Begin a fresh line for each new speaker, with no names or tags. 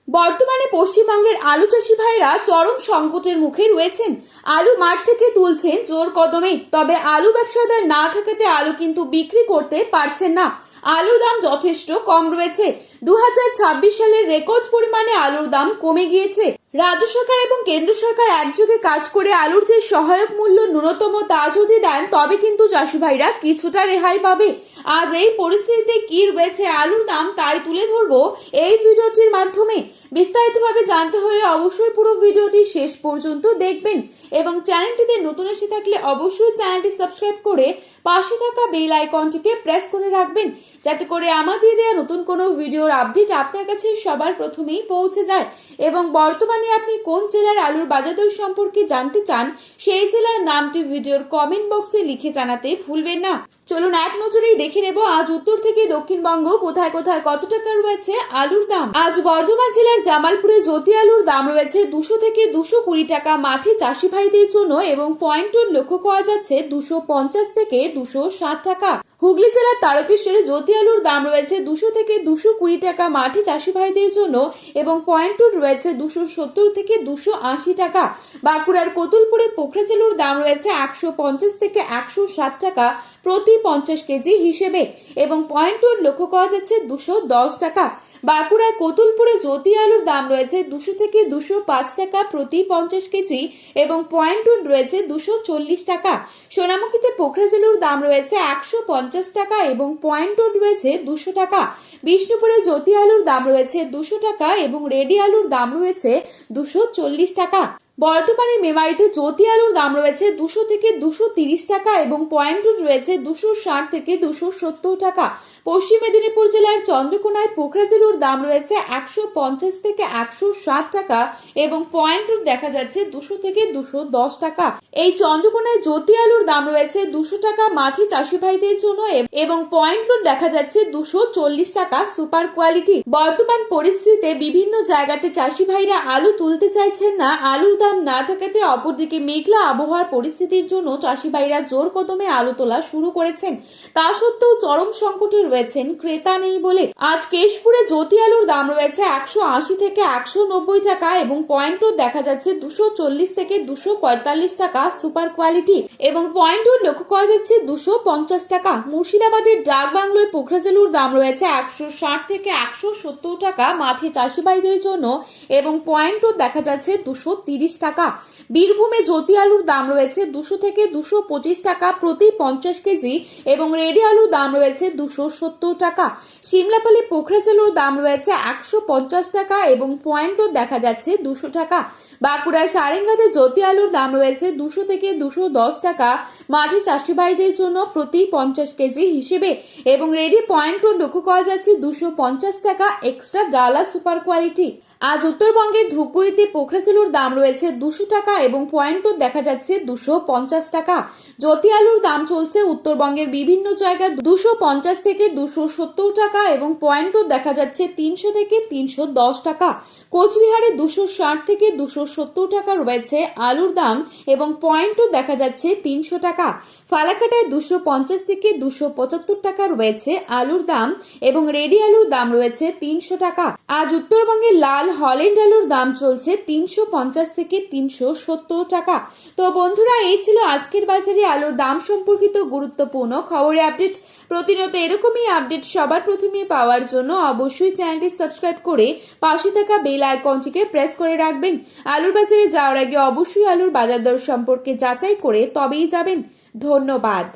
বর্তমানে পশ্চিমবঙ্গের আলু চাষি ভাইরা চরম সংকটের মুখে রয়েছেন। আলু মাঠ থেকে তুলছেন জোর কদমে, তবে আলু ব্যবসাদার না থাকাতে আলু কিন্তু বিক্রি করতে পারছেন না। আলুর দাম যথেষ্ট কম রয়েছে। 2026 সালের রেকর্ড পরিমাণে আলুর দাম কমে গিয়েছে। রাজ্য সরকার এবং কেন্দ্র সরকার একযোগে কাজ করে আলুর যে সহায়ক মূল্য ন্যূনতম তা যদি দেন তবে কিন্তু চাষি ভাইরা কিছুটা রেহাই পাবে। আজ এই পরিস্থিতিতে কি রয়েছে আলুর দাম তাই তুলে ধরবো এই ভিডিওটির মাধ্যমে। বিস্তারিতভাবে জানতে হলে অবশ্যই পুরো ভিডিওটি শেষ পর্যন্ত দেখবেন এবং চ্যানেলটিতে নতুন এসে থাকলে অবশ্যই চ্যানেলটি সাবস্ক্রাইব করে পাশে থাকা বেল আইকনটিকে প্রেস করে রাখবেন, যাতে করে আমাদের দেওয়া নতুন কোনো ভিডিওর আপডেট আপনার কাছে সবার প্রথমেই পৌঁছে যায়। এবং বর্তমানে আপনি কোন জেলার আলুর বাজার দর সম্পর্কে জানতে চান সেই জেলার নামটি ভিডিওর কমেন্ট বক্সে লিখে জানাতে ভুলবেন না। চলুন এক নজরেই দেখে নেব আজ উত্তর থেকে দক্ষিণবঙ্গ কোথায় কোথায় কত টাকা রয়েছে আলুর দাম। আজ বর্ধমান জেলার জামালপুরে জ্যোতি আলুর দাম রয়েছে 200 থেকে 220 টাকা মাঠে চাষি ভাইদের জন্য এবং পয়েন্ট লক্ষ্য করা যাচ্ছে 250 থেকে 260 টাকা। হুগলি জেলার তারকেশ্বরে জ্যোতি আলুর দাম রয়েছে 200 থেকে 220 টাকা মাঠে চাষি ভাইদের জন্য এবং পয়েন্ট রয়েছে 270 থেকে 280 টাকা। বাঁকুড়ার কতুলপুরে পোখরাজ আলুর দাম রয়েছে 150 থেকে 160 টাকা প্রতি 50 কেজি হিসেবে এবং পয়েন্ট লক্ষ্য করা যাচ্ছে 210 টাকা। বাঁকুড়ার কতুলপুরে জ্যোতি আলুর দাম রয়েছে 200 থেকে 205 টাকা প্রতি 50 কেজি এবং পয়েন্ট রয়েছে 240 টাকা। সোনামুখীতে পোখরাজ আলুর দাম রয়েছে 150 টাকা এবং পয়েন্ট রয়েছে 200 টাকা। বিষ্ণুপুরে জ্যোতি আলুর দাম রয়েছে 200 টাকা এবং রেডি আলুর দাম রয়েছে 240 টাকা। বর্তমানে মেমারিতে জ্যোতি আলুর দাম রয়েছে 200 থেকে 230 টাকা এবং পয়েন্ট রয়েছে 260 থেকে 270 টাকা। পশ্চিম মেদিনীপুর জেলার চন্দ্রকোনায় পোখরাজ আলুর দাম রয়েছে 150 থেকে 160 টাকা এবং পয়েন্ট দেখা যাচ্ছে 200 থেকে 210 টাকা। এই চন্দ্রকোনায় জ্যোতি আলুর দাম রয়েছে 200 টাকা মাঠে চাষি ভাইদের জন্য এবং পয়েন্ট দেখা যাচ্ছে 240 টাকা সুপার কোয়ালিটি। বর্তমান পরিস্থিতিতে বিভিন্ন জায়গাতে চাষি ভাইরা আলু তুলতে চাইছেন না আলুর দাম না থাকাতে, অপরদিকে মেঘলা আবহাওয়ার পরিস্থিতির জন্য চাষি ভাইরা জোর কদমে আলু তোলা শুরু করেছেন। তা সত্ত্বেও চরম সংকটে রয়েছেন ক্রেতা নেই বলে আজ কেশপুরে জ্যোতি আলুর দাম রয়েছে 180 থেকে 190 টাকা এবং পয়েন্ট দেখা যাচ্ছে 240 থেকে 245 টাকা সুপার কোয়ালিটি এবং পয়েন্ট লক্ষ্য করা যাচ্ছে 250 টাকা। মুর্শিদাবাদের ডাক বাংলোয় পোখরাজ আলুর দাম রয়েছে 160 থেকে 170 টাকা মাঠে চাষি ভাইদের জন্য এবং পয়েন্ট দেখা যাচ্ছে 230 টাকা। বীরভূমে জ্যোতি আলুর দাম রয়েছে 200 থেকে 225 টাকা প্রতি 50 কেজি এবং রেডি আলুর দাম রয়েছে 270 টাকা। সিমলাপালি পোখরাজ আলুর দাম রয়েছে 150 টাকা এবং পয়েন্ট দেখা যাচ্ছে 200 টাকা। বাঁকুড়ায় সারেঙ্গাতে জ্যোতি আলুর দাম রয়েছে 200 থেকে 210 টাকা মাঠে চাষি ভাইদের জন্য প্রতি 50 কেজি হিসেবে এবং রেডি পয়েন্ট লক্ষ্য করা যাচ্ছে 250 টাকা এক্সট্রা ডালা সুপার কোয়ালিটি। আজ উত্তরবঙ্গের ধূপগুড়িতে পোখরাজ আলুর দাম রয়েছে 200 টাকা এবং পয়েন্ট দেখা যাচ্ছে 250 টাকা। জ্যোতি আলুর দাম চলছে উত্তরবঙ্গের বিভিন্ন জায়গায় 250 থেকে 270 টাকা এবং পয়েন্ট দেখা যাচ্ছে 300 থেকে 310 টাকা। কোচবিহারে 260 থেকে 270 টাকা রয়েছে আলুর দাম এবং পয়েন্ট দেখা যাচ্ছে 300 টাকা। ফালাকাটায় 250 থেকে 275 টাকা রয়েছে আলুর দাম এবং রেডি আলুর দাম রয়েছে 300 টাকা। আজ উত্তরবঙ্গের লাল হল্যান্ড আলুর দাম চলছে 350 থেকে 370 টাকা। তো বন্ধুরা, এই ছিল আজকের বাজারে আলুর দাম সম্পর্কিত গুরুত্বপূর্ণ খবরের আপডেট। প্রতিনিয়ত এরকমই আপডেট সবার প্রথমে পাওয়ার জন্য অবশ্যই চ্যানেলটি সাবস্ক্রাইব করে পাশে থাকা বেল আইকনটিকে প্রেস করে রাখবেন। আলুর বাজারে যাওয়ার আগে অবশ্যই আলুর বাজার দর সম্পর্কে যাচাই করে তবেই যাবেন। ধন্যবাদ।